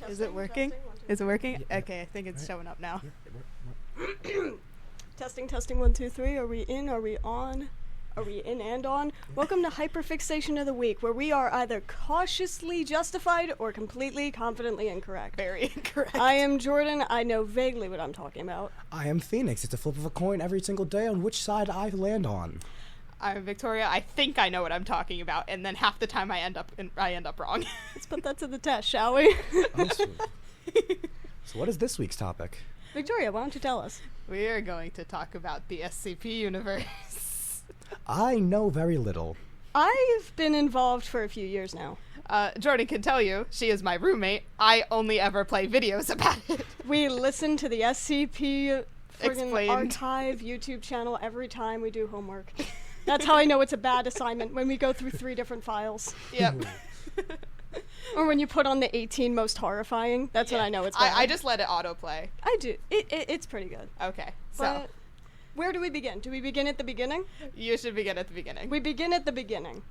Is it working? Is it working? Okay, I think it's showing up now. Testing, 1, 2, 3. Are we in? Are we on? Are we in and on? Welcome to Hyperfixation of the Week, where we are either cautiously justified or completely, confidently incorrect. Very incorrect. I am Jordyn. I know vaguely what I'm talking about. I am Phoenix. It's a flip of a coin every single day on which side I land on. I'm Victoria. I think I know what I'm talking about, and then half the time I end up wrong. Let's put that to the test, shall we? So what is this week's topic? Victoria, why don't you tell us? We are going to talk about the SCP universe. I know very little. I've been involved for a few years now. Jordyn can tell you, she is my roommate. I only ever play videos about it. We listen to the SCP Explained archive YouTube channel every time we do homework. That's how I know it's a bad assignment, when we go through 3 different files. Yep. Or when you put on the 18 most horrifying. That's when I know it's bad. I just let it autoplay. I do. It's pretty good. Okay, But where do we begin? Do we begin at the beginning? You should begin at the beginning. We begin at the beginning.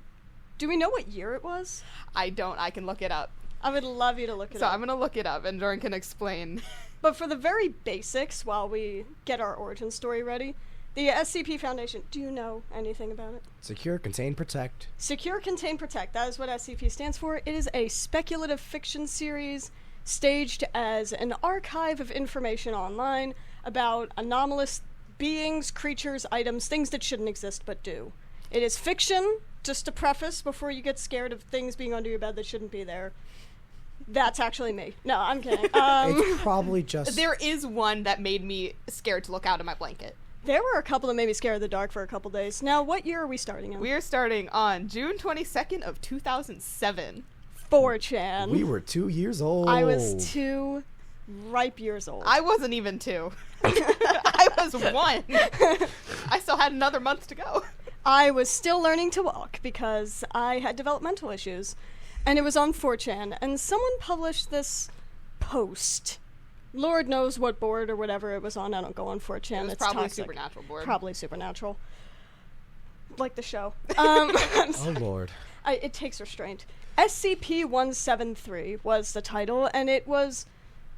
Do we know what year it was? I don't. I can look it up. I would love you to look it up. So I'm going to look it up, and Jordyn can explain. But for the very basics, while we get our origin story ready, the SCP Foundation, do you know anything about it? Secure, contain, protect. Secure, Contain, Protect. That is what SCP stands for. It is a speculative fiction series staged as an archive of information online about anomalous beings, creatures, items, things that shouldn't exist but do. It is fiction, just to preface before you get scared of things being under your bed that shouldn't be there. That's actually me. No, I'm kidding. It's probably just... There is one that made me scared to look out of my blanket. There were a couple that made me scared of the dark for a couple days. Now, what year are we starting in? We are starting on June 22nd of 2007. 4chan. We were 2 years old. I was 2 ripe years old. I wasn't even 2. I was 1. I still had another month to go. I was still learning to walk because I had developmental issues. And it was on 4chan, and someone published this post. Lord knows what board or whatever it was on. I don't go on 4chan. It was it's probably toxic. Supernatural board. Probably Supernatural. Like the show. Oh, Lord. It takes restraint. SCP-173 was the title, and it was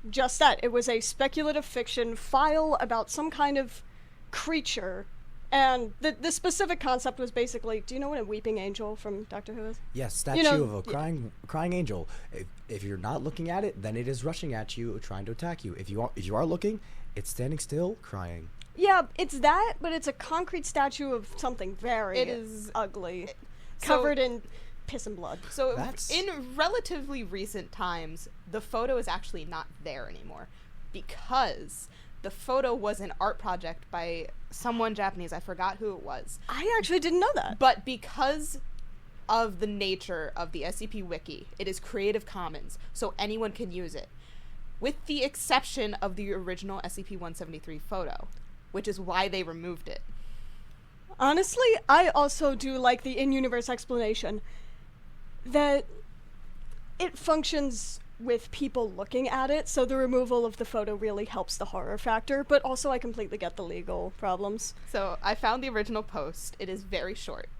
just that. It was a speculative fiction file about some kind of creature. And the specific concept was basically, do you know what a weeping angel from Doctor Who is? Yes, statue of a crying angel. If you're not looking at it, then it is rushing at you, trying to attack you. If you are looking, it's standing still, crying. Yeah, it's that, but it's a concrete statue of something very ugly, covered in piss and blood. So in relatively recent times, the photo is actually not there anymore because the photo was an art project by someone Japanese. I forgot who it was. I actually didn't know that. But because of the nature of the SCP Wiki, it is Creative Commons, so anyone can use it, with the exception of the original SCP-173 photo, which is why they removed it. Honestly, I also do like the in-universe explanation that it functions with people looking at it, so the removal of the photo really helps the horror factor, but also I completely get the legal problems. So I found the original post. It is very short.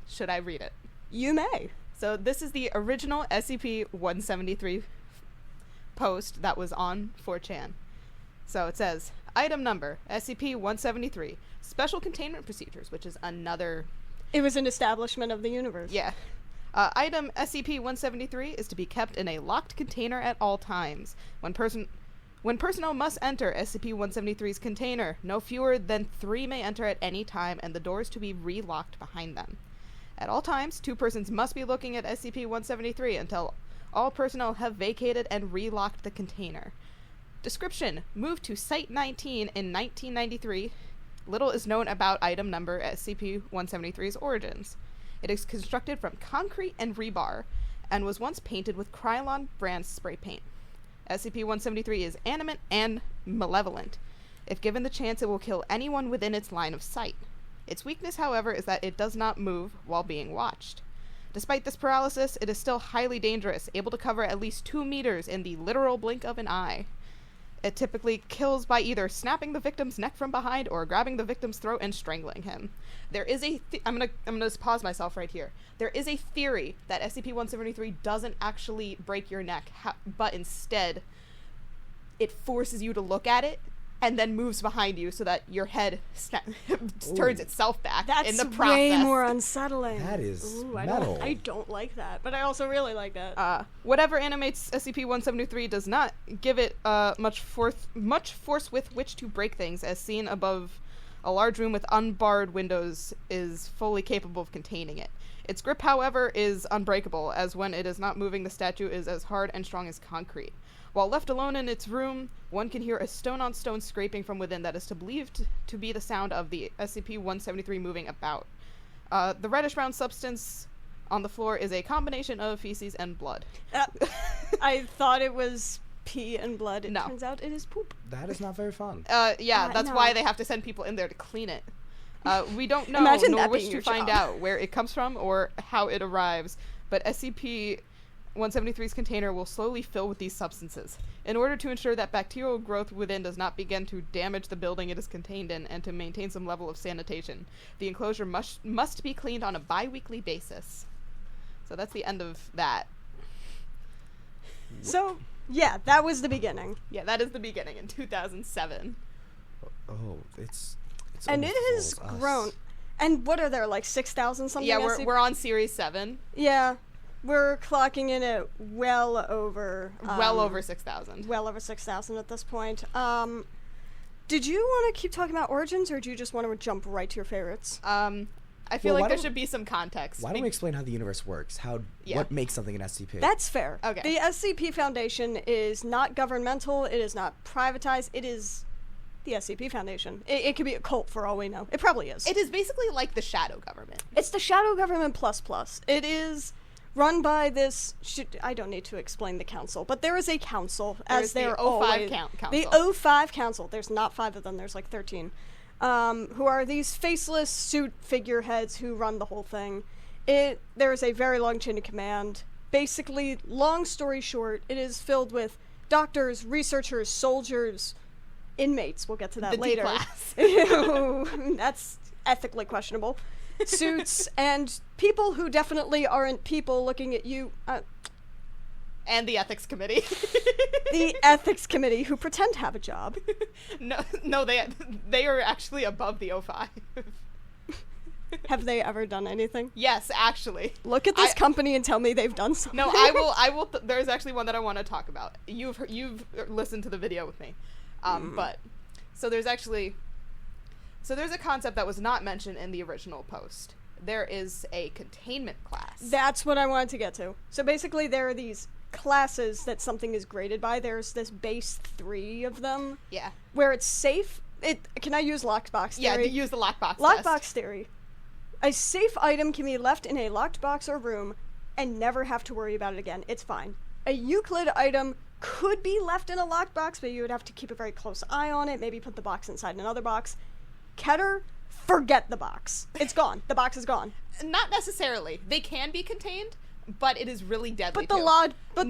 Should I read it? You may. So this is the original SCP-173 post that was on 4chan. So it says, item number, SCP-173, special containment procedures, which is another... It was an establishment of the universe. Yeah. Item SCP-173 is to be kept in a locked container at all times. When personnel must enter SCP-173's container, no fewer than 3 may enter at any time, and the doors to be re-locked behind them. At all times, 2 persons must be looking at SCP-173 until all personnel have vacated and re-locked the container. Description: moved to Site 19 in 1993. Little is known about item number SCP-173's origins. It is constructed from concrete and rebar, and was once painted with Krylon brand spray paint. SCP-173 is animate and malevolent. If given the chance, it will kill anyone within its line of sight. Its weakness, however, is that it does not move while being watched. Despite this paralysis, it is still highly dangerous, able to cover at least 2 meters in the literal blink of an eye. It typically kills by either snapping the victim's neck from behind or grabbing the victim's throat and strangling him. There is a I'm gonna just pause myself right here. There is a theory that SCP-173 doesn't actually break your neck, but instead it forces you to look at it and then moves behind you so that your head turns itself back in the process. Way more unsettling. That is metal. I don't like that, but I also really like that. Whatever animates SCP-173 does not give it much force with which to break things, as seen above. A large room with unbarred windows is fully capable of containing it. Its grip, however, is unbreakable, as when it is not moving, the statue is as hard and strong as concrete. While left alone in its room, one can hear a stone-on-stone scraping from within that is believed to be the sound of the SCP-173 moving about. The reddish-brown substance on the floor is a combination of feces and blood. I thought it was pee and blood. It No. turns out it is poop. That is not very fun. That's no. why they have to send people in there to clean it. We don't know Imagine nor that wish being to your find job. out where it comes from or how it arrives, but SCP-173's container will slowly fill with these substances. In order to ensure that bacterial growth within does not begin to damage the building it is contained in and to maintain some level of sanitation, the enclosure must be cleaned on a bi-weekly basis. So that's the end of that. So, yeah, that was the beginning. Yeah, that is the beginning in 2007. Oh, it's And it almost has as full as us. grown. And what are there, like 6,000 something? Yeah, SCP? we're on Series 7. Yeah, we're clocking in at well over 6,000. Well over 6,000 at this point. Did you want to keep talking about Origins, or do you just want to jump right to your favorites? I feel Well, why like there don't- should be some context. Why don't we explain how the universe works? Yeah. What makes something an SCP? That's fair. Okay. The SCP Foundation is not governmental. It is not privatized. It is the SCP Foundation. It could be a cult for all we know. It probably is. It is basically like the shadow government. It's the shadow government plus. It is run by this. I don't need to explain the council, but there is a council, There's the there 05 always. council. The 05 council. There's not 5 of them. There's like 13. Who are these faceless suit figureheads who run the whole thing. There is a very long chain of command. Basically, long story short, it is filled with doctors, researchers, soldiers, inmates. We'll get to that The later. D-class. That's ethically questionable. Suits and people who definitely aren't people looking at you. And the ethics committee. The ethics committee who pretend to have a job. No, they are actually above the 05. Have they ever done anything? Yes, actually. Look at this company and tell me they've done something. No, I will. There's actually one that I want to talk about. You've listened to the video with me, but there's a concept that was not mentioned in the original post. There is a containment class. That's what I wanted to get to. So basically, there are these classes that something is graded by. There's this base 3 of them. Yeah. Where it's safe. Can I use lockbox theory? Yeah, use the lockbox Lockbox test. theory. A safe item can be left in a locked box or room and never have to worry about it again. It's fine. A Euclid item could be left in a locked box, but you would have to keep a very close eye on it, maybe put the box inside another box. Keter, forget the box. It's gone. The box is gone. Not necessarily. They can be contained, but it is really deadly. But the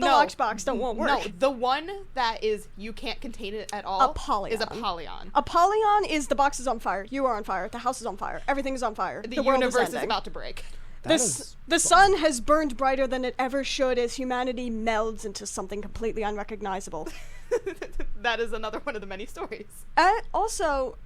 locked box won't work. No, the one that is you can't contain it at all A polyon. is a polyon. A polyon is the box is on fire. You are on fire. The house is on fire. Everything is on fire. The world universe is ending. about to break. The sun has burned brighter than it ever should as humanity melds into something completely unrecognizable. That is another one of the many stories. Also,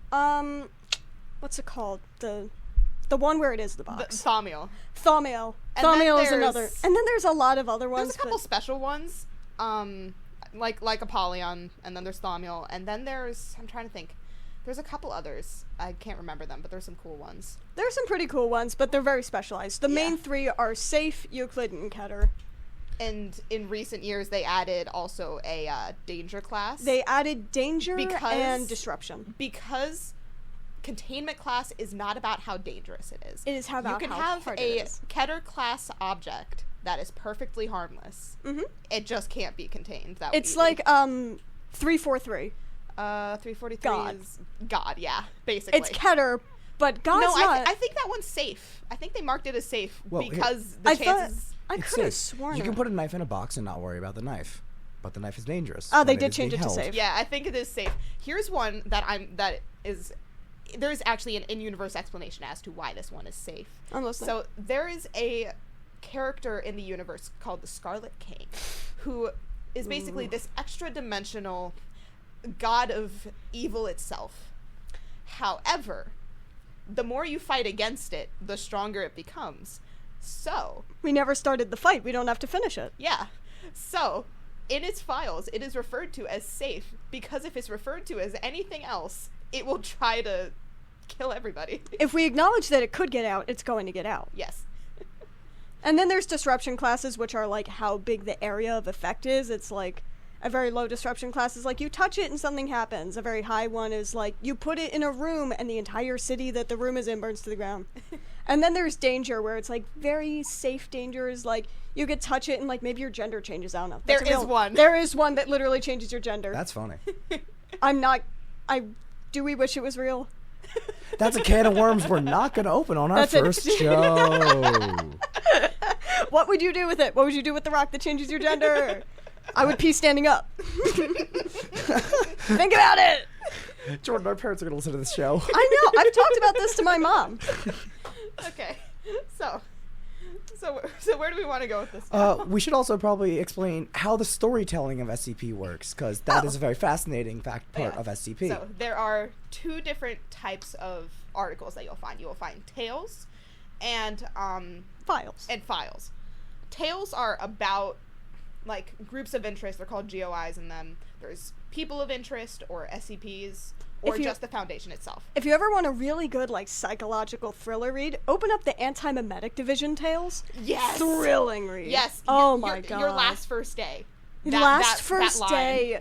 what's it called? The one where it is the box. Thaumiel. Thaumiel. And then Thaumiel is there's- another. And then there's a lot of other ones. There's a couple special ones, like Apollyon, and then there's Thaumiel, and then I'm trying to think. There's a couple others. I can't remember them, but there's some cool ones. There's some pretty cool ones, but they're very specialized. The main 3 are Safe, Euclid, and Keter. And in recent years, they added also a danger class. They added danger Because- and disruption. Because containment class is not about how dangerous it is. It is how about you can how have hard a it is. Keter class object that is perfectly harmless. Mhm. It just can't be contained. That would It's be like 343. 343 God. is God. Yeah, basically. It's Keter, but God's no, not. I think that one's safe. I think they marked it as safe Well, here- because the I chances. I It's could have safe. sworn You can it. put a knife in a box and not worry about the knife. but the knife is dangerous. Oh, they when did is change being it to held. safe. Yeah, I think it is safe. Here's one there's actually an in-universe explanation as to why this one is safe. I'm listening. So there is a character in the universe called the Scarlet King, who is basically this extra-dimensional god of evil itself. However, the more you fight against it, the stronger it becomes. So, we never started the fight. We don't have to finish it. yeah. So, in its files, it is referred to as safe, because if it's referred to as anything else, it will try to kill everybody. If we acknowledge that it could get out, it's going to get out. Yes. And then there's disruption classes, which are like how big the area of effect is. It's like a very low disruption class is like you touch it and something happens. A very high one is like you put it in a room and the entire city that the room is in burns to the ground. And then there's danger, where it's like very safe danger is like you could touch it and like maybe your gender changes. I don't know. There is one. There is one that literally changes your gender. That's funny. Do we wish it was real? That's a can of worms we're not going to open on our That's it. first show. What would you do with it? What would you do with the rock that changes your gender? I would pee standing up. Think about it. Jordyn, our parents are going to listen to this show. I know. I've talked about this to my mom. Okay. So where do we want to go with this? We should also probably explain how the storytelling of SCP works, because that is a very fascinating part of SCP. So there are two different types of articles that you'll find. You will find tales and Files. Tales are about like groups of interest. They're called GOIs in them. There's people of interest or SCPs or just the Foundation itself. If you ever want a really good like psychological thriller read, open up the Anti-Memetic Division tales. Yes. Thrilling read. Yes. Oh my god. Your last first day. First line, day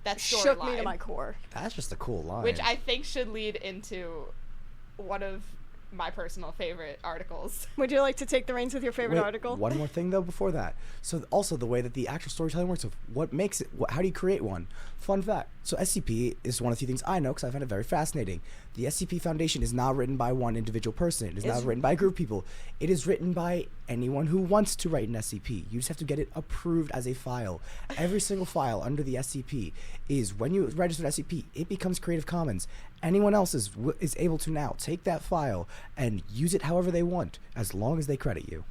that shook me storyline, to my core. That's just a cool line. which I think should lead into one of my personal favorite articles. Would you like to take the reins with your favorite Wait, article? One more thing, though, before that. So, also, the way that the actual storytelling works, of what makes it, how do you create one? Fun fact. So, SCP is one of the few things I know, because I find it very fascinating. The SCP Foundation is not written by one individual person. It is not written by a group of people. It is written by anyone who wants to write an SCP. You just have to get it approved as a file. Every single file under the SCP is, when you register an SCP, it becomes Creative Commons. Anyone else is able to now take that file and use it however they want, as long as they credit you.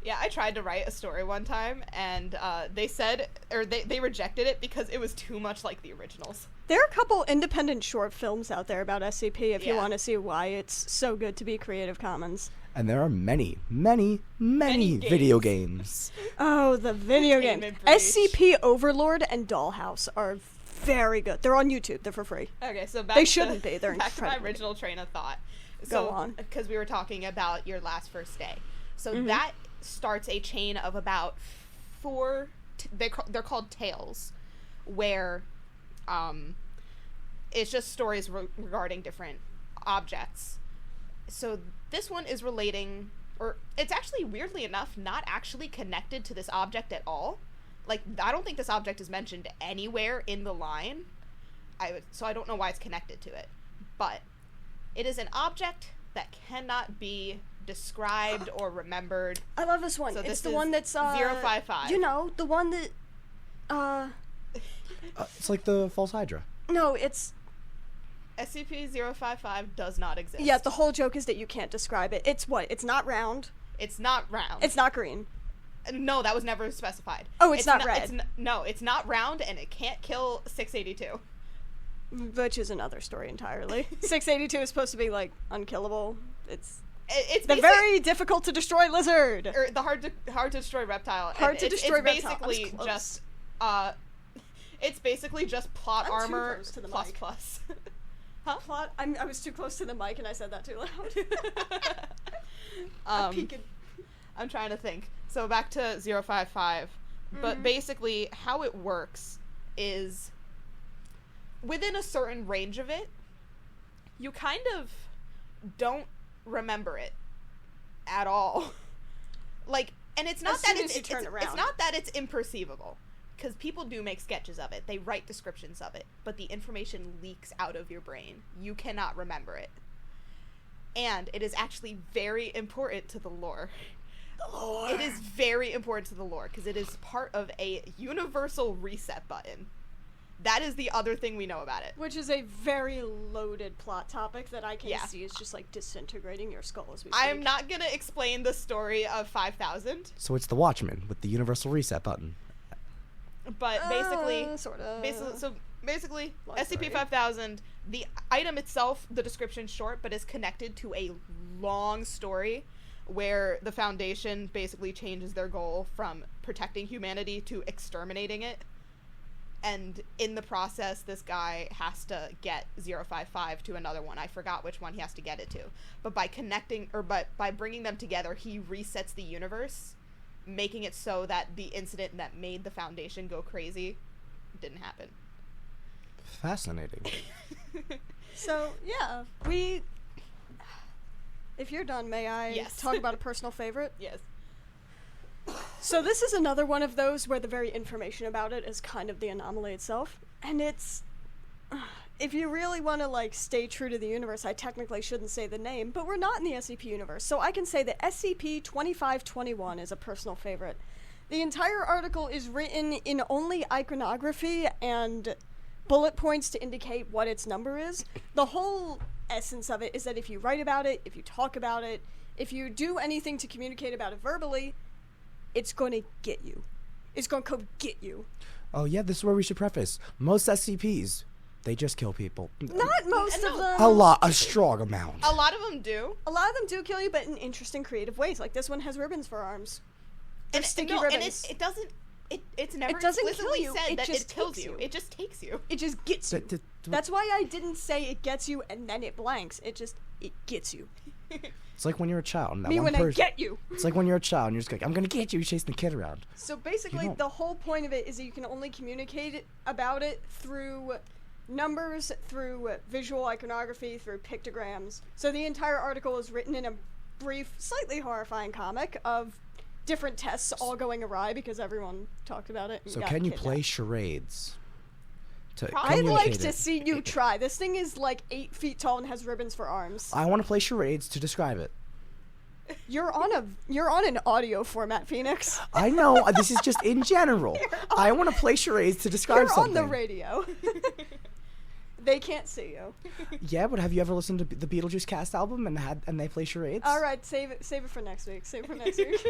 Yeah, I tried to write a story one time, and they said, or they rejected it because it was too much like the originals. There are a couple independent short films out there about SCP if you Yeah. want to see why it's so good to be Creative Commons. And there are many, many, many games. video games. Oh, the video game. Entertainment Breach. SCP Overlord and Dollhouse are very good. They're on YouTube. They're for free. Okay, so back They to, shouldn't be. They're back to my incredibly original train of thought. Go on. Because we were talking about your last first day. So Mm-hmm. that starts a chain of about four, they're called tales, where it's just stories regarding different objects. So this one is relating, or it's actually, weirdly enough, not actually connected to this object at all. Like, I don't think this object is mentioned anywhere in the line, so I don't know why it's connected to it. But it is an object that cannot be described or remembered. I love this one. So It's this the is one that's 055. You know, the one that It's like the False Hydra. no, it's SCP-055 does not exist. yeah, the whole joke is that you can't describe it. It's what? It's not round. It's not round. It's not green. No, that was never specified. Oh, it's not red. No, it's not round, and it can't kill 682. Which is another story entirely. 682 is supposed to be like unkillable. It's It's the very difficult to destroy lizard. or the hard to destroy reptile. Hard to destroy it's reptile. I was basically close. just it's basically just plot I'm too armor close to the plus mic. plus. Huh? Plot. I was too close to the mic and I said that too loud. um, Peeking. I'm trying to think. So back to 055. But basically how it works is within a certain range of it, you kind of don't remember it at all. Like, and it's not As that soon as it's you turn it's around. not that it's imperceivable, because people do make sketches of it. They write descriptions of it, but the information leaks out of your brain. You cannot remember it. And it is actually very important to the lore. The lore. It is very important to the lore because it is part of a universal reset button. That is the other thing we know about it. Which is a very loaded plot topic that I can Yeah. see is just like disintegrating your skull as we speak. I am not going to explain the story of 5000, So it's the Watchmen with the universal reset button. but basically, sorta. basically, Long story. SCP-5000, the item itself, the description's short, but is connected to a long story where the Foundation basically changes their goal from protecting humanity to exterminating it. And in the process, this guy has to get 055 to another one. I forgot which one he has to get it to. But by by bringing them together, he resets the universe, making it so that the incident that made the Foundation go crazy didn't happen. Fascinating. So, yeah, if you're done, may I Yes. talk about a personal favorite? Yes. So this is another one of those where the very information about it is kind of the anomaly itself. And it's... If you really want to, like, stay true to the universe, I technically shouldn't say the name, but we're not in the SCP universe. So I can say that SCP-2521 is a personal favorite. The entire article is written in only iconography and bullet points to indicate what its number is. The whole essence of it is that if you write about it, if you talk about it, if you do anything to communicate about it verbally, it's going to get you. It's going to come get you. Oh yeah, this is where we should preface. Most SCPs, they just kill people. Not most of them. A strong amount. A lot of them do. A lot of them do kill you, but in interesting, creative ways. Like this one has ribbons for arms. They're stinky ribbons. And it doesn't. It's never It doesn't explicitly kill you, said it that just it kills takes you. you. It just takes you. It just gets you. That's why I didn't say it gets you and then it blanks. It gets you. It's like when you're a child. And that Me one when I person, get you. It's like when you're a child and you're just like, I'm gonna get you. You're chasing the kid around. So basically, don't- the whole point of it is that you can only communicate about it through numbers, through visual iconography, through pictograms. So the entire article is written in a brief, slightly horrifying comic of different tests all going awry because everyone talked about it. And So got can you kidnapped. play charades? To I'd like communicate to it? see you try. This thing is like 8 feet tall and has ribbons for arms. I want to play charades to describe it. You're on an audio format, Phoenix. I know. This is just in general. I want to play charades to describe You're something. on the radio. They can't see you. Yeah, but have you ever listened to the Beetlejuice cast album and they play charades? All right, save it for next week. Save it for next week.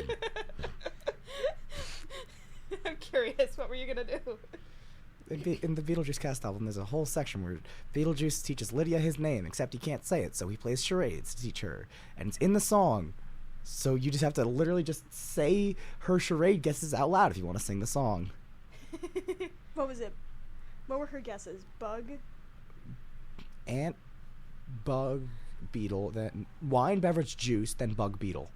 I'm curious. What were you gonna do? In the Beetlejuice cast album, there's a whole section where Beetlejuice teaches Lydia his name, except he can't say it, so he plays charades to teach her. And it's in the song. So you just have to literally just say her charade guesses out loud if you want to sing the song. What was it? What were her guesses? Bug? Ant, bug, beetle, then wine, beverage, juice, then bug, beetle.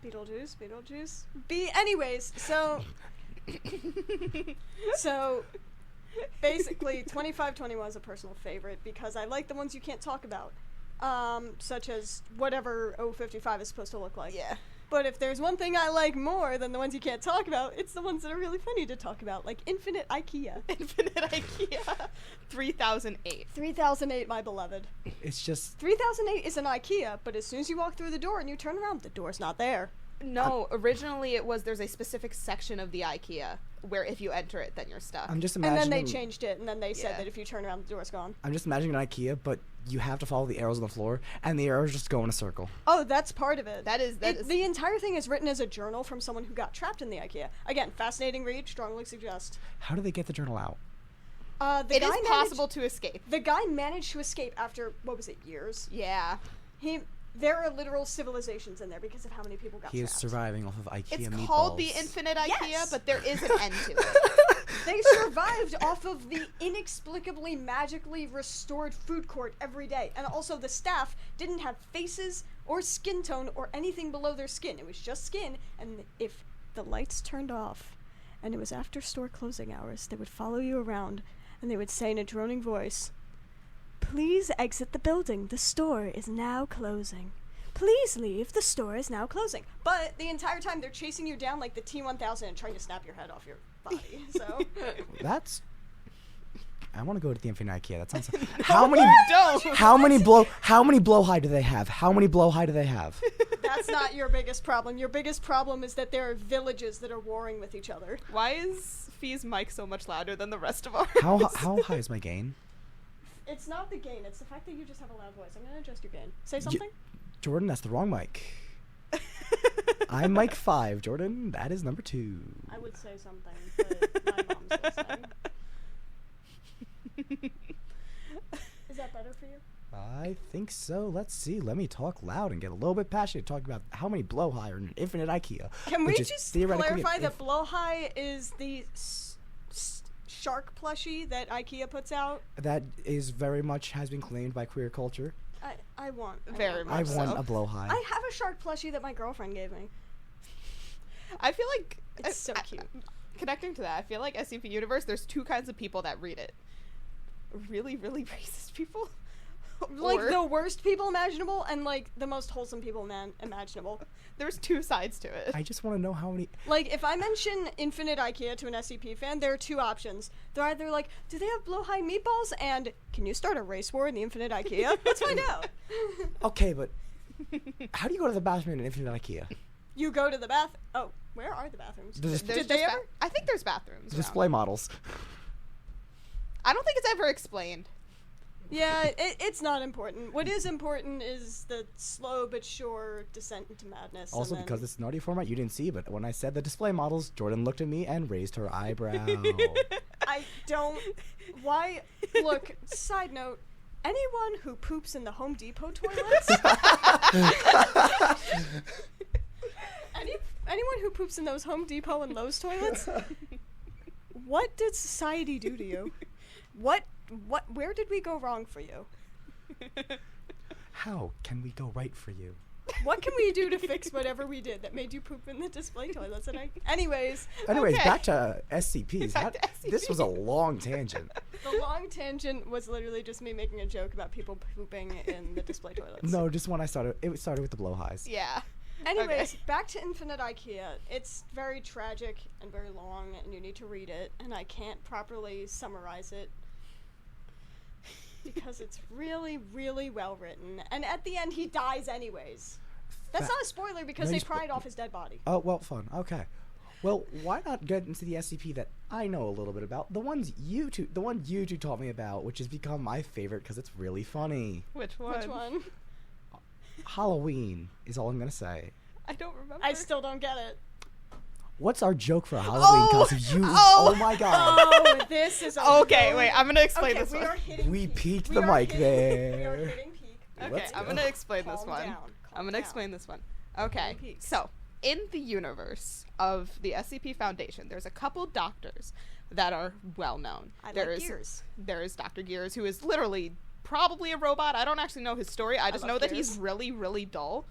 Beetlejuice? Anyways, so basically 2521 is a personal favorite because I like the ones you can't talk about. Such as whatever 055 is supposed to look like. Yeah. But if there's one thing I like more than the ones you can't talk about, it's the ones that are really funny to talk about, like Infinite IKEA. Infinite IKEA. 3008. 3008, my beloved. It's just 3008 is an IKEA, but as soon as you walk through the door and you turn around, the door's not there. No, originally there's a specific section of the IKEA where if you enter it, then you're stuck. I'm just And imagining. then they changed it, and then they said Yeah. that if you turn around, the door's gone. I'm just imagining an IKEA, but you have to follow the arrows on the floor, and the arrows just go in a circle. Oh, that's part of it. That is- The entire thing is written as a journal from someone who got trapped in the IKEA. Again, fascinating read, strongly suggest. How do they get the journal out? The It guy is managed- possible to escape. The guy managed to escape after, what was it, years? Yeah. There are literal civilizations in there because of how many people got He is trapped. surviving off of IKEA It's meatballs. called the Infinite IKEA, Yes. but there is an end to it. They survived off of the inexplicably magically restored food court every day. And also the staff didn't have faces or skin tone or anything below their skin. It was just skin, and if the lights turned off and it was after store closing hours, they would follow you around and they would say in a droning voice, "Please exit the building. The store is now closing. Please leave. The store is now closing." But the entire time they're chasing you down like the T-1000 and trying to snap your head off your body. So That's. I want to go to the Infinite IKEA. That sounds. How many? Don't. How many blow high do they have? How many blow high do they have? That's not your biggest problem. Your biggest problem is that there are villages that are warring with each other. Why is Fee's mic so much louder than the rest of ours? How high is my gain? It's not the gain. It's the fact that you just have a loud voice. I'm gonna adjust your gain. Say something. Jordyn, that's the wrong mic. I'm mic 5, Jordyn. That is number 2. I would say something, but my mom's listening. Is that better for you? I think so. Let's see. Let me talk loud and get a little bit passionate talking about how many blow high are in an Infinite IKEA. Can we which is just theoretically clarify that blow high is the shark plushie that IKEA puts out? That is very much has been claimed by queer culture. I want Very want much I want so. a blow high. I have a shark plushie that my girlfriend gave me. I feel like It's so cute. Connecting to that, I feel like SCP Universe, there's 2 kinds of people that read it. Really, really racist people. Like Or the worst people imaginable and like the most wholesome people imaginable. there's 2 sides to it. I just want to know how many. Like if I mention Infinite IKEA to an SCP fan, there are 2 options. They're either like, do they have blow high meatballs? And can you start a race war in the Infinite IKEA? Let's find out. Okay, but how do you go to the bathroom in an Infinite IKEA? You go to the bath. Oh, where are the bathrooms? There's Did they ever? I think there's bathrooms. around. display models. I don't think it's ever explained. Yeah, it's not important. What is important is the slow but sure descent into madness. Also, and then- because it's an audio format, you didn't see, but when I said the display models, Jordyn looked at me and raised her eyebrow. I don't. Why? Look. Side note. Anyone who poops in the Home Depot toilets. Anyone who poops in those Home Depot and Lowe's toilets. What did society do to you? What? Where did we go wrong for you? How can we go right for you? What can we do to fix whatever we did that made you poop in the display toilets? Anyways, Anyways, Okay. back to SCPs. Back to SCP. This was a long tangent. the long tangent was literally just me making a joke about people pooping in the display toilets. No, just when I started, it started with the blow highs. Yeah. Anyways, Okay. back to Infinite IKEA. It's very tragic and very long, and you need to read it, and I can't properly summarize it because it's really, really well written. And at the end, he dies anyways. That's Fa- not a spoiler because No, they you spo- pried off his dead body. Oh, well, fun. Okay. Well, why not get into the SCP that I know a little bit about? The one you two taught me about, which has become my favorite because it's really funny. Which one? Which one? Halloween is all I'm gonna say. I don't remember. I still don't get it. What's our joke for a Halloween costume? Oh my god. Oh, this is a Okay, really- wait. I'm gonna explain Okay, this we one. are hitting We peak. peaked We the are mic hitting- We are there. hitting peak. Okay, Let's I'm go. gonna explain this Calm one. down, calm I'm gonna down. explain this one. Okay, peaks. so in the universe of the SCP Foundation, there's a couple doctors that are well known. I like Gears. There is Dr. Gears, who is literally probably a robot. I don't actually know his story. I just love know that Gears. he's really, really dull.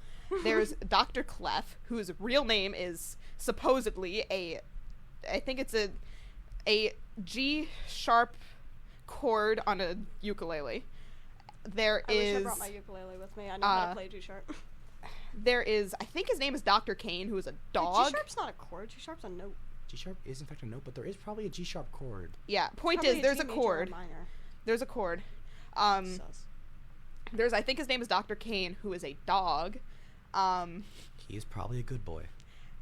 There's Dr. Clef, whose real name is supposedly I think it's a G sharp chord on a ukulele. There I wish I is brought my ukulele with me. I know how to play G sharp. there is, I think his name is Dr. Kane, who is a dog. G sharp's not a chord. G sharp's a note. G sharp is in fact a note, but there is probably a G sharp chord. Yeah, point Probably is, there's a G major or chord. minor. There's a chord. Sus. There's, I think his name is Dr. Kane, who is a dog. He is probably a good boy.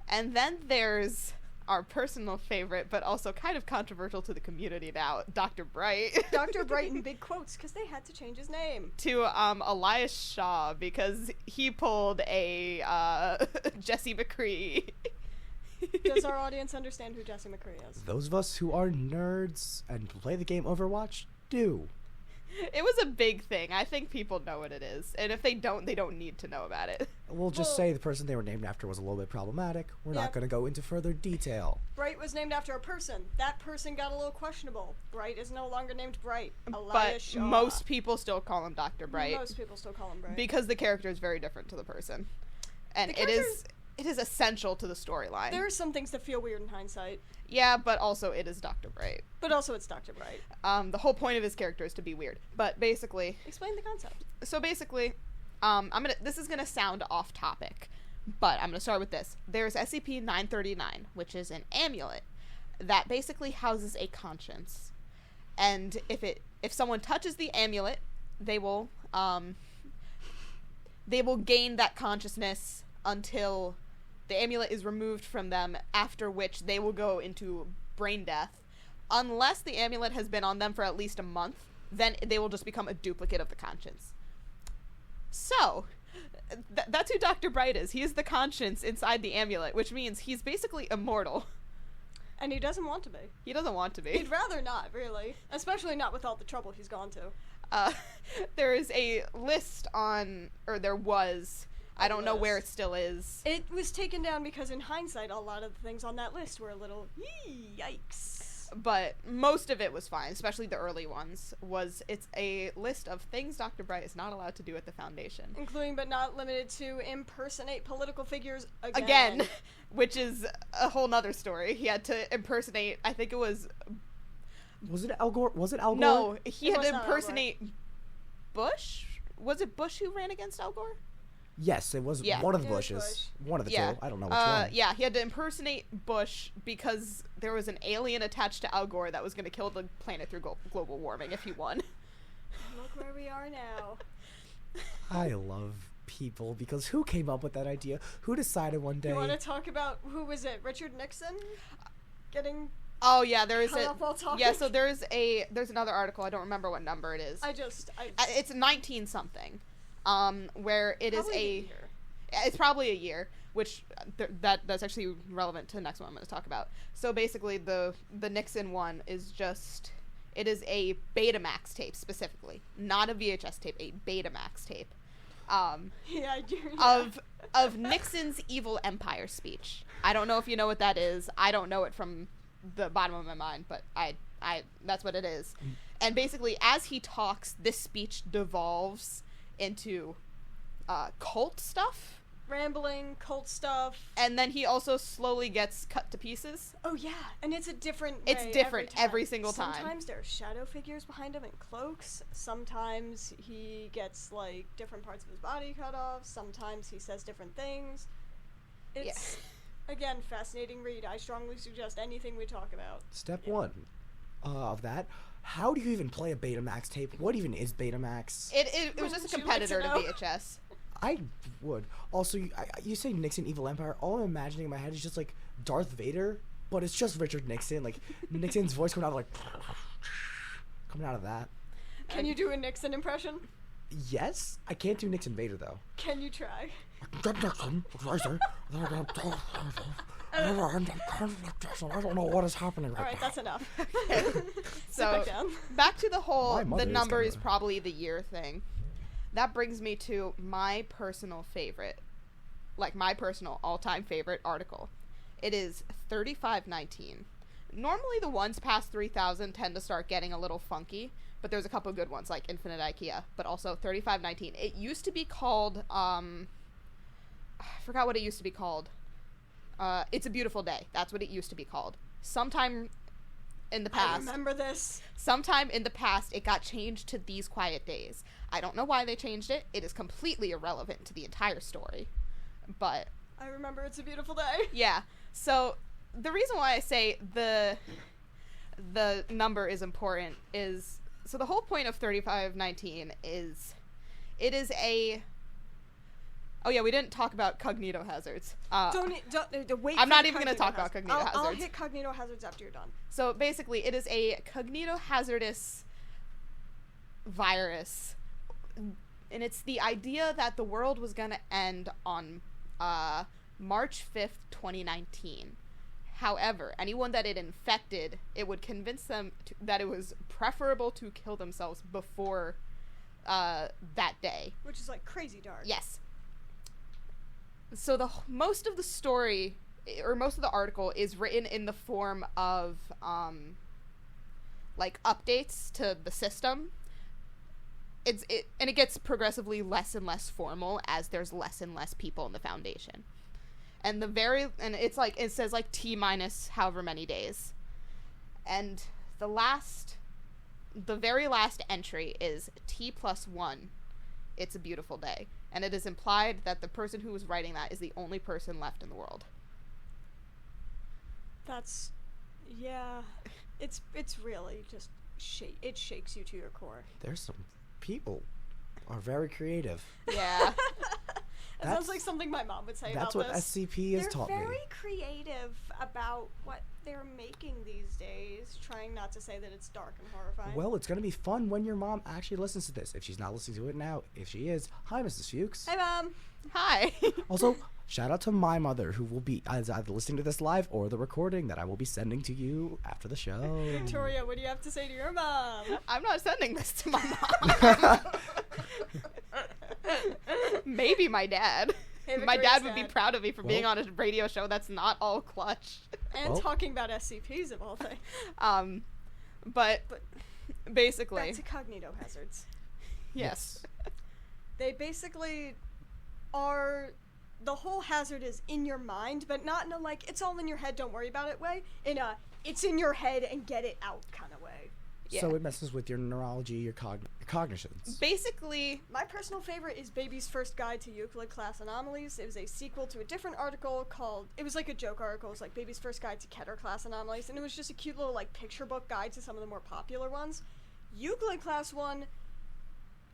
And then there's our personal favorite, but also kind of controversial to the community now, Dr. Bright. Dr. Bright in big quotes because they had to change his name. to Elias Shaw, because he pulled a Jesse McCree. Does our audience understand who Jesse McCree is? Those of us who are nerds and play the game Overwatch do. It was a big thing. I think people know what it is. And if they don't need to know about it. We'll just Well- say the person they were named after was a little bit problematic. We're Yeah. not going to go into further detail. Bright was named after a person. That person got a little questionable. Bright is no longer named Bright. But Elias Shaw. most people still call him Dr. Bright. Most people still call him Bright. Because the character is very different to the person. And The it is essential to the storyline. There are some things that feel weird in hindsight, Yeah, but also it is Dr. Bright. but also it's Dr. Bright. The whole point of his character is to be weird. But basically, Explain the concept. this is gonna sound off topic, but I'm gonna start with this. There's SCP-939, which is an amulet that basically houses a conscience. and if someone touches the amulet, they will gain that consciousness until the amulet is removed from them, after which they will go into brain death. Unless the amulet has been on them for at least a month, then they will just become a duplicate of the conscience. So, that's who Dr. Bright is. He is the conscience inside the amulet, which means he's basically immortal. And he doesn't want to be. He doesn't want to be. He'd rather not, really. Especially not with all the trouble he's gone to. There is a list on, or there was, I don't know where it still is. It was taken down because in hindsight, a lot of the things on that list were a little, yikes. But most of it was fine, especially the early ones. It's a list of things Dr. Bright is not allowed to do at the Foundation. Including but not limited to impersonate political figures again. Which is a whole nother story. He had to impersonate, I think it was... Was it Al Gore? No, he had to impersonate Bush? Was it Bush who ran against Al Gore? Yes, it was one of the Bushes. One of the two. I don't know which one. Yeah, he had to impersonate Bush because there was an alien attached to Al Gore that was going to kill the planet through global warming if he won. Look where we are now. I love people, because who came up with that idea? Who decided one day? You want to talk about, who was it, Richard Nixon? Getting... Oh, yeah, there is Yeah, so there's another article, I don't remember what number it is. It's 19-something. Where it is it's probably a year, which that's actually relevant to the next one I'm going to talk about. So basically, the Nixon one is just, it is a Betamax tape specifically, not a VHS tape, a Betamax tape. Yeah, I do. Yeah. Of Nixon's evil empire speech. I don't know if you know what that is. I don't know it from the bottom of my mind, but I that's what it is. And basically, as he talks, this speech devolves into cult stuff, rambling cult stuff, and then he also slowly gets cut to pieces. Oh yeah, and it's a different it's different every single time. Sometimes there are shadow figures behind him in cloaks, sometimes he gets like different parts of his body cut off, sometimes he says different things. It's again, fascinating read. I strongly suggest anything we talk about. Step one of that. How do you even play a Betamax tape? What even is Betamax? It was just a competitor to VHS. I would. Also, you say Nixon Evil Empire. All I'm imagining in my head is just like Darth Vader, but it's just Richard Nixon. Like Nixon's voice coming out of that. Can you do a Nixon impression? Yes, I can't do Nixon Vader though. Can you try? I don't know what is happening. All right, that's enough. So back to the whole the number is probably the year thing. That brings me to my personal favorite, like my personal all-time favorite article. It is 3519. Normally the ones past 3000 tend to start getting a little funky, but there's a couple good ones like Infinite IKEA, but also 3519. It used to be called I forgot what it used to be called. It's a Beautiful Day. That's what it used to be called. Sometime in the past. I remember this. Sometime in the past, it got changed to These Quiet Days. I don't know why they changed it. It is completely irrelevant to the entire story. But I remember It's a Beautiful Day. Yeah. So the reason why I say the number is important is, so the whole point of 3519 is, it is a... Oh yeah, we didn't talk about cognito hazards. Wait. I'm not even going to talk about cognito hazards. I'll hit cognito hazards after you're done. So basically, it is a cognito hazardous virus, and it's the idea that the world was going to end on March 5th, 2019. However, anyone that it infected, it would convince them that it was preferable to kill themselves before that day. Which is like crazy dark. Yes. So most of the story, or most of the article, is written in the form of like updates to the system. And it gets progressively less and less formal as there's less and less people in the Foundation. And it's like, it says like T minus however many days. And the very last entry is T+1. It's a Beautiful Day. And it is implied that the person who was writing that is the only person left in the world. It's really just it shakes you to your core. There's some people are very creative. Yeah. It sounds like something my mom would say about That's what this. SCP has taught me. They're very creative about what they're making these days, trying not to say that it's dark and horrifying. Well, it's going to be fun when your mom actually listens to this. If she's not listening to it now, if she is, hi, Mrs. Fuchs. Hey, Mom. Hi. Also, shout out to my mother, who will be either listening to this live or the recording that I will be sending to you after the show. Victoria, what do you have to say to your mom? I'm not sending this to my mom. Maybe my dad. Hey, My Victoria's dad would be proud of me for being Well- on a radio show that's not all clutch. And Well- talking about SCPs of all things. But basically, Back to cognito hazards. yes. They basically are... The whole hazard is in your mind, but not in a, like, it's all in your head, don't worry about it way. In a, it's in your head and get it out kind of way. So Yeah. it messes with your neurology, your cognitions. Basically, My personal favorite is Baby's First Guide to Euclid Class Anomalies. It was a sequel to a different article called... It was like a joke article. It was like Baby's First Guide to Keter Class Anomalies, and it was just a cute little, like, picture book guide to some of the more popular ones. Euclid Class 1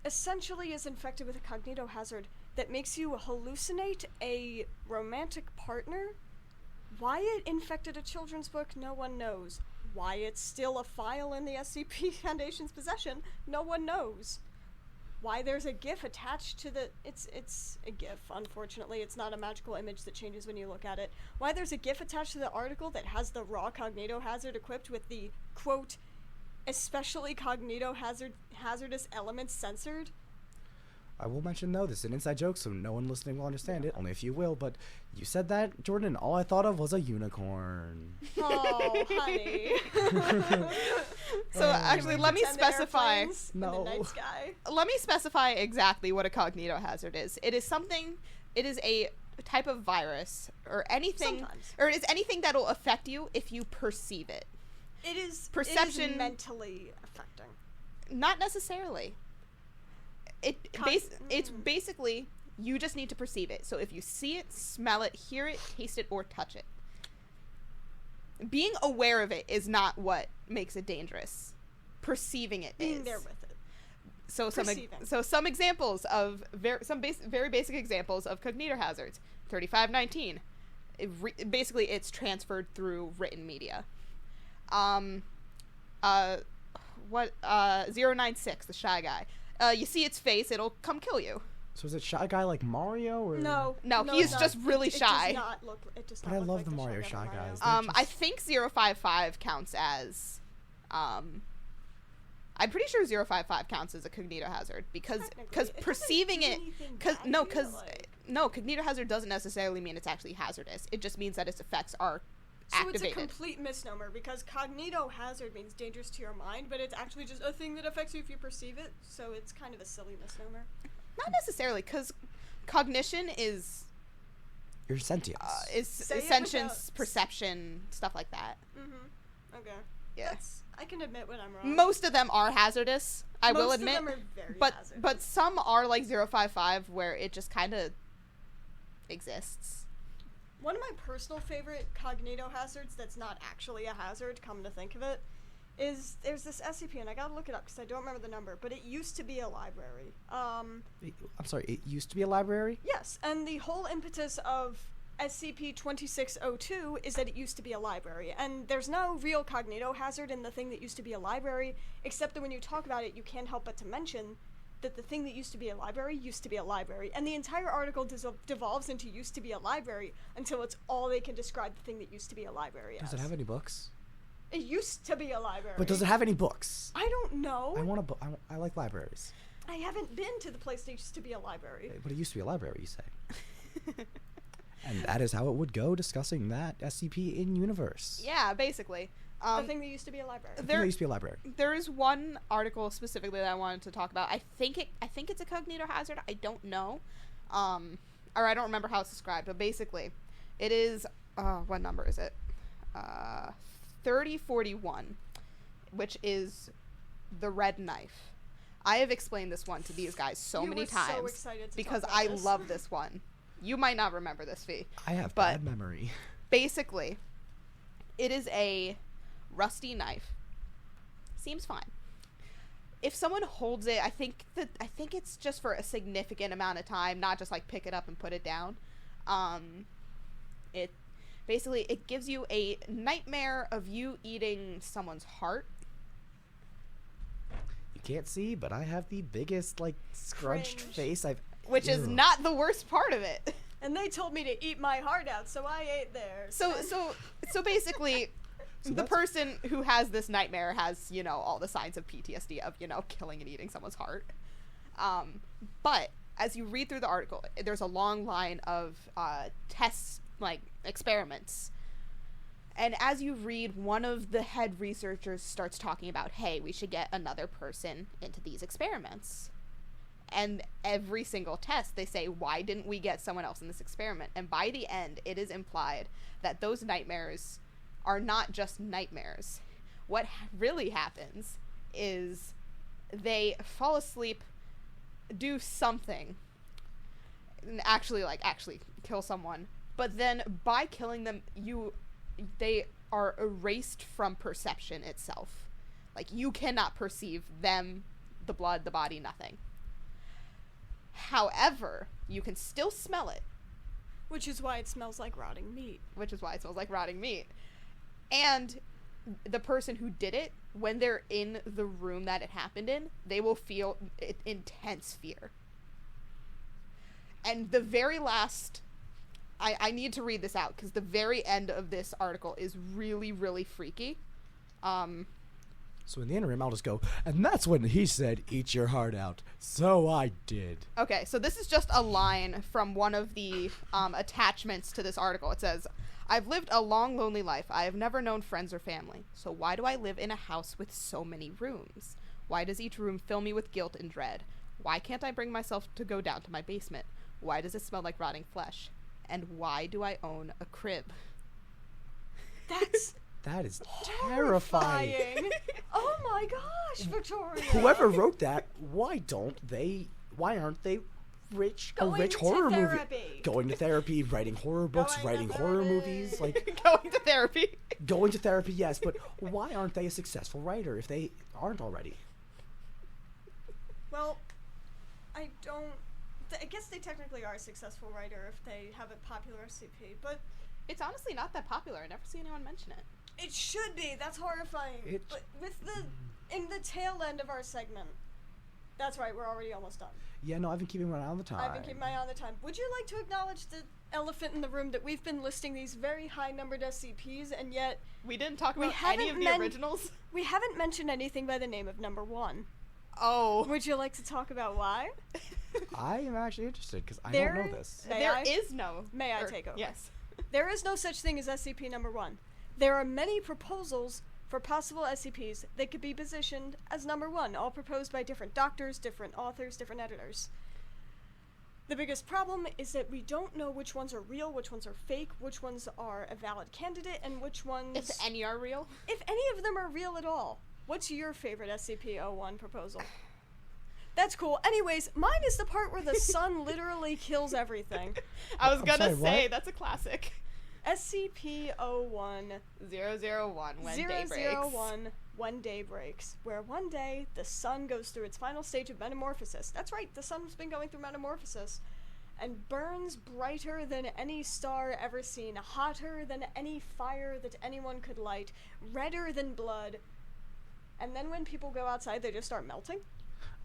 essentially is infected with a cognito hazard that makes you hallucinate a romantic partner. Why it infected a children's book, no one knows. Why it's still a file in the SCP Foundation's possession, no one knows. Why there's a GIF attached to the... It's a GIF, unfortunately. It's not a magical image that changes when you look at it. Why there's a GIF attached to the article that has the raw cognito hazard equipped with the, quote, especially cognito hazardous elements censored. I will mention, though, this is an inside joke, so no one listening will understand it. Only a few will, but you said that, Jordan, and all I thought of was a unicorn. Oh, honey. so actually, let me Pretend that specify. airplanes in No. the night sky. Let me specify exactly what a cognito hazard is. It is a type of virus or anything, Sometimes. or it is anything that will affect you if you perceive it. It is Perception- mentally affecting. Not necessarily. It's basically you just need to perceive it. So if you see it, smell it, hear it, taste it, or touch it. Being aware of it is not what makes it dangerous. Perceiving it Being is. there with it. So Perceiving. some examples of very basic examples of cognito hazards. 3519. Basically, it's transferred through written media. 096, the Shy Guy. You see its face, it'll come kill you. So is it Shy Guy like Mario, or...? No, it's he's not. just really shy. It does not look, it does But not I look love like the Mario Shy Shy Guy from Guys. Mario. They're I just- think 055 counts as... I'm pretty sure 055 counts as a cognito hazard because Technically, it doesn't perceiving do it... anything bad, No, cognito hazard doesn't necessarily mean it's actually hazardous. It just means that its effects are So activated. it's a complete misnomer because cognito hazard means dangerous to your mind, but it's actually just a thing that affects you if you perceive it. So it's kind of a silly misnomer. Not necessarily, because cognition is Your sentience. Say it sentience, without- perception, stuff like that. Mm-hmm. Okay. Yeah. I can admit when I'm wrong. Most of them are hazardous. I will Most admit, of them are very but hazardous. some are like 055 where it just kind of exists. One of my personal favorite cognito hazards that's not actually a hazard, come to think of it, is there's this SCP, and I gotta look it up because I don't remember the number, but it used to be a library. I'm sorry, it used to be a library? Yes, and the whole impetus of SCP-2602 is that it used to be a library, and there's no real cognito hazard in the thing that used to be a library, except that when you talk about it, you can't help but to mention that the thing that used to be a library used to be a library, and the entire article devolves into used to be a library until it's all they can describe the thing that used to be a library as. Does it have any books? It used to be a library. But does it have any books? I don't know. I want a book. I like libraries. I haven't been to the place that used to be a library. But it used to be a library, you say. And that is how it would go discussing that SCP in universe. Yeah, basically. The thing that used to be a library. I think it used to be a library. There is one article specifically that I wanted to talk about. I think it's a cognito hazard. I don't know, or I don't remember how it's described. But basically, it is. What number is it? 3041, which is the red knife. I have explained this one to these guys so You many were so times excited to because talk about I this. love this one. You might not remember this, Fee. I have but- bad memory. Basically, it is a rusty knife. Seems fine. if someone holds it, I think it's just for a significant amount of time, not just like pick it up and put it down. It basically it gives you a nightmare of you eating someone's heart. You can't see, but I have the biggest like scrunched Cringe. face I've. Which is Ew. not the worst part of it. And they told me to eat my heart out, so I ate theirs. So basically, So the that's- person who has this nightmare has, you know, all the signs of PTSD of, you know, killing and eating someone's heart. But as you read through the article, there's a long line of tests, like experiments. And as you read, one of the head researchers starts talking about, hey, we should get another person into these experiments. And every single test, they say, why didn't we get someone else in this experiment? And by the end, it is implied that those nightmares are not just nightmares. What really happens is they fall asleep, do something, and actually kill someone. But then by killing them, they are erased from perception itself. Like, you cannot perceive them, the blood, the body, nothing. However, you can still smell it. Which is why it smells like rotting meat. Which is why it smells like rotting meat. And the person who did it, when they're in the room that it happened in, they will feel intense fear. And the very last... I need to read this out, because the very end of this article is really, really freaky. So in the interim, I'll just go, and that's when he said, eat your heart out. So I did. Okay, so this is just a line from one of the attachments to this article. It says, I've lived a long, lonely life. I have never known friends or family. So why do I live in a house with so many rooms? Why does each room fill me with guilt and dread? Why can't I bring myself to go down to my basement? Why does it smell like rotting flesh? And why do I own a crib? That is terrifying. Horrifying. Oh my gosh, Victoria. Whoever wrote that, why aren't they rich? Going a rich to horror movie. therapy. Going to therapy, writing horror books, Going to writing horror therapy. movies, like Going to therapy. going to therapy, yes, but why aren't they a successful writer if they aren't already? Well, I guess they technically are a successful writer if they have a popular SCP, but It's honestly not that popular. I never see anyone mention it. it should be. That's horrifying. But in the tail end of our segment, that's right, we're already almost done. Yeah, no, I've been keeping my eye on the time. I've been keeping my eye on the time. Would you like to acknowledge the elephant in the room that we've been listing these very high-numbered SCPs, and yet We didn't talk We about any haven't of the men- originals. we haven't mentioned anything by the name of number one? Oh. Would you like to talk about why? I am actually interested because I There- don't know this. May There I? is no. May I take over? Yes. There is no such thing as SCP number one. There are many proposals for possible SCPs that could be positioned as number one, all proposed by different doctors, different authors, different editors. The biggest problem is that we don't know which ones are real, which ones are fake, which ones are a valid candidate, and which ones... If any are real. If any of them are real at all. What's your favorite SCP-01 proposal? That's cool. Anyways, mine is the part where the sun literally kills everything. I was I'm gonna sorry, say, what? that's a classic. SCP-01 001, when day breaks. 001 When Day Breaks, where one day the sun goes through its final stage of metamorphosis. That's right, the sun's been going through metamorphosis. And burns brighter than any star ever seen, hotter than any fire that anyone could light, redder than blood. And then when people go outside, they just start melting.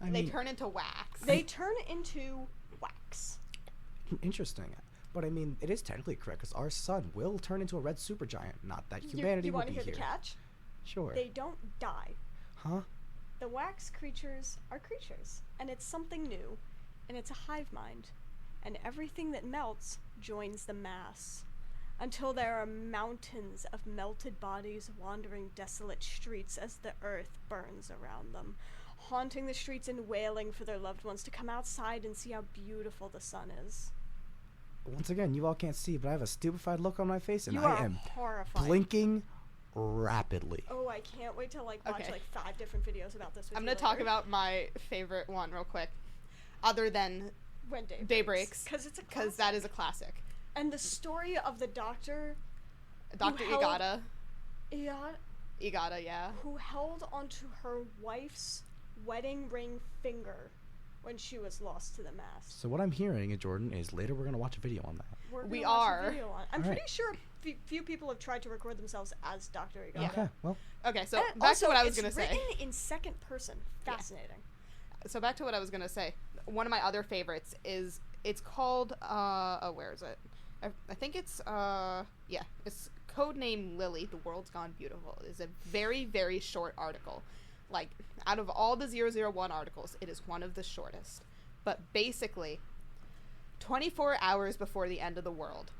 I They mean, turn into wax. They turn into wax. interesting. But I mean, it is technically correct because our sun will turn into a red supergiant. Not that humanity you will want be to hear here. the catch? Sure. They don't die. Huh? The wax creatures are creatures, and it's something new, and it's a hive mind, and everything that melts joins the mass, until there are mountains of melted bodies wandering desolate streets as the earth burns around them, haunting the streets and wailing for their loved ones to come outside and see how beautiful the sun is. Once again, you all can't see, but I have a stupefied look on my face, and You I are am horrified. blinking rapidly. Oh, I can't wait to watch Okay. 5 different videos about this with I'm you gonna talk later. about my favorite one real quick. Other than When Day Day Breaks. Breaks, Because it's a because that is a classic. And the story of the doctor Dr. held- Igata. yeah, Igata, yeah. who held onto her wife's wedding ring finger when she was lost to the mast. So what I'm hearing, Jordan, is later we're gonna watch a video on that. We're gonna We watch a are. video on- I'm All pretty right. sure few people have tried to record themselves as Dr. Egata. Yeah. Okay, well, Okay, so And back also, to what I was it's going to say. written in second person. Fascinating. So back to what I was going to say. One of my other favorites is, it's called, where is it? I think it's, it's Codename Lily, The World's Gone Beautiful. It's a very, very short article. Like, out of all the 001 articles, it is one of the shortest. But basically, 24 hours before the end of the world,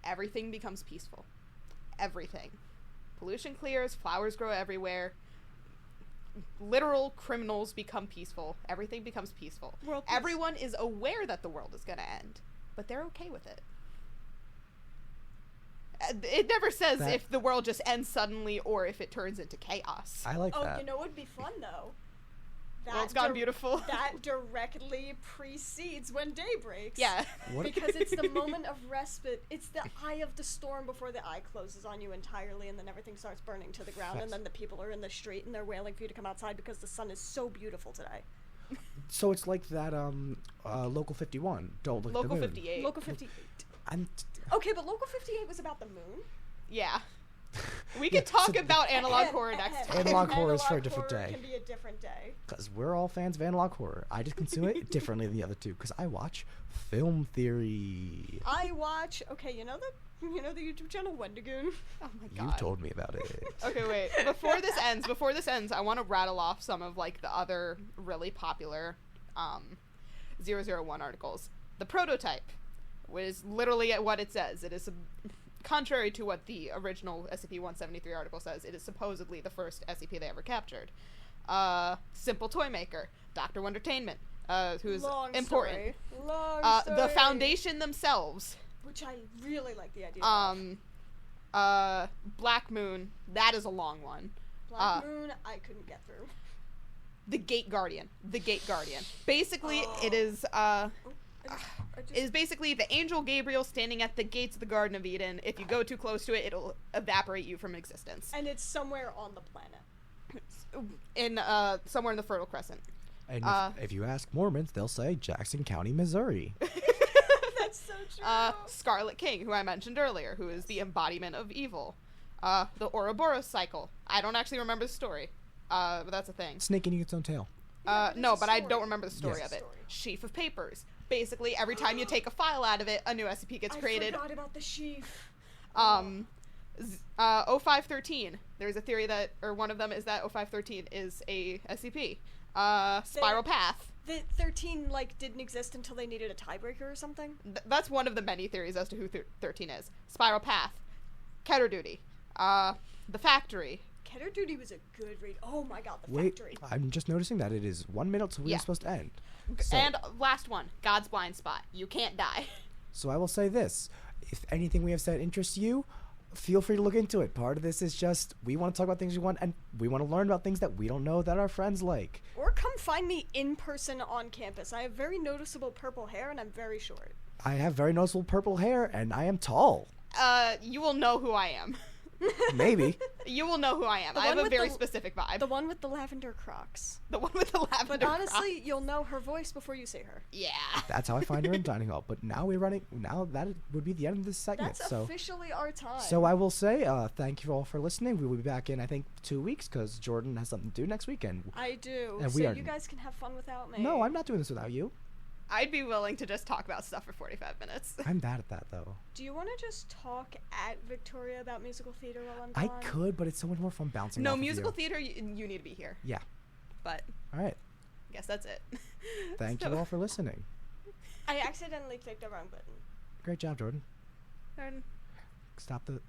everything becomes peaceful. Everything. Pollution clears, flowers grow everywhere, literal criminals become peaceful, everything becomes peaceful. World peace. Everyone is aware that the world is going to end, but they're okay with it. It never says That- if the world just ends suddenly or if it turns into chaos. I like Oh, that. you know what would be fun though? World's Gone Beautiful. That directly precedes when day breaks. Yeah. What- Because it's the moment of respite. It's the eye of the storm before the eye closes on you entirely, and then everything starts burning to the ground, and then the people are in the street and they're wailing for you to come outside because the sun is so beautiful today. So it's like that Local 51. Don't look Local at the moon. 58. Local 58. I'm Okay, but Local 58 was about the moon. Yeah. We Yeah, could talk so- about analog horror next time. Analog horror is for a Analog different horror day. Can be a different day. Because we're all fans of analog horror. I just consume it differently than the other two. Because I watch film theory. I watch. Okay, you know the YouTube channel Wendigoon. Oh my You god. told me about it. Okay, wait. Before this ends, I want to rattle off some of like the other really popular 001 articles. The prototype was literally what it says. It is contrary to what the original SCP-173 article says. It is supposedly the first SCP they ever captured. Simple Toy Maker, Dr. Wondertainment, who's Long important. Story. Long The story. Foundation themselves. Which I really like the idea of. Black Moon, that is a long one. Black Moon, I couldn't get through. The Gate Guardian. Basically, it is I is basically the angel Gabriel standing at the gates of the Garden of Eden. If you go too close to it, it'll evaporate you from existence. and it's somewhere on the planet. In somewhere in the Fertile Crescent. And if you ask Mormons, they'll say Jackson County, Missouri. That's so true. Scarlet King, who I mentioned earlier, who is the embodiment of evil. The Ouroboros cycle. I don't actually remember the story, but that's a thing. Snake eating its own tail. Yeah, No, it's a but I story. don't remember the story Yes. of it. Story. Sheaf of Papers. Basically, every time you take a file out of it, a new SCP gets created. I forgot about the sheaf. 0513. There's a theory that, or one of them is that 0513 is a SCP. Spiral Path. The 13 didn't exist until they needed a tiebreaker or something. That's one of the many theories as to who 13 is. Spiral Path. Keter Duty. The Factory. Keter Duty was a good read. Oh my god, the Wait, factory. I'm just noticing that it is 1 minute, so we're Yeah. supposed to end. So, And last one, God's Blind Spot. You can't die. so I will say this. If anything we have said interests you, feel free to look into it. Part of this is just, we want to talk about things we want, and we want to learn about things that we don't know that our friends like. Or come find me in person on campus. I have very noticeable purple hair and I'm very short. I have very noticeable purple hair, and I am tall. You will know who I am. Maybe. You will know who I am. The I have one a with very the- specific vibe. The one with the lavender Crocs. The one with the lavender. But honestly, you'll know her voice before you see her. yeah. That's how I find her in dining hall. But now now that would be the end of this segment. That's so officially our time. So I will say, thank you all for listening. We will be back in, I think, 2 weeks because Jordan has something to do next weekend. I do. And So we are- you guys can have fun without me. No, I'm not doing this without you. I'd be willing to just talk about stuff for 45 minutes. I'm bad at that, though. Do you want to just talk at Victoria about musical theater while I'm I gone? could, but it's so much more fun bouncing No, off of musical you. theater, you need to be here. Yeah. But All right. I guess that's it. Thank So- you all for listening. I accidentally clicked the wrong button. Great job, Jordan. And Stop the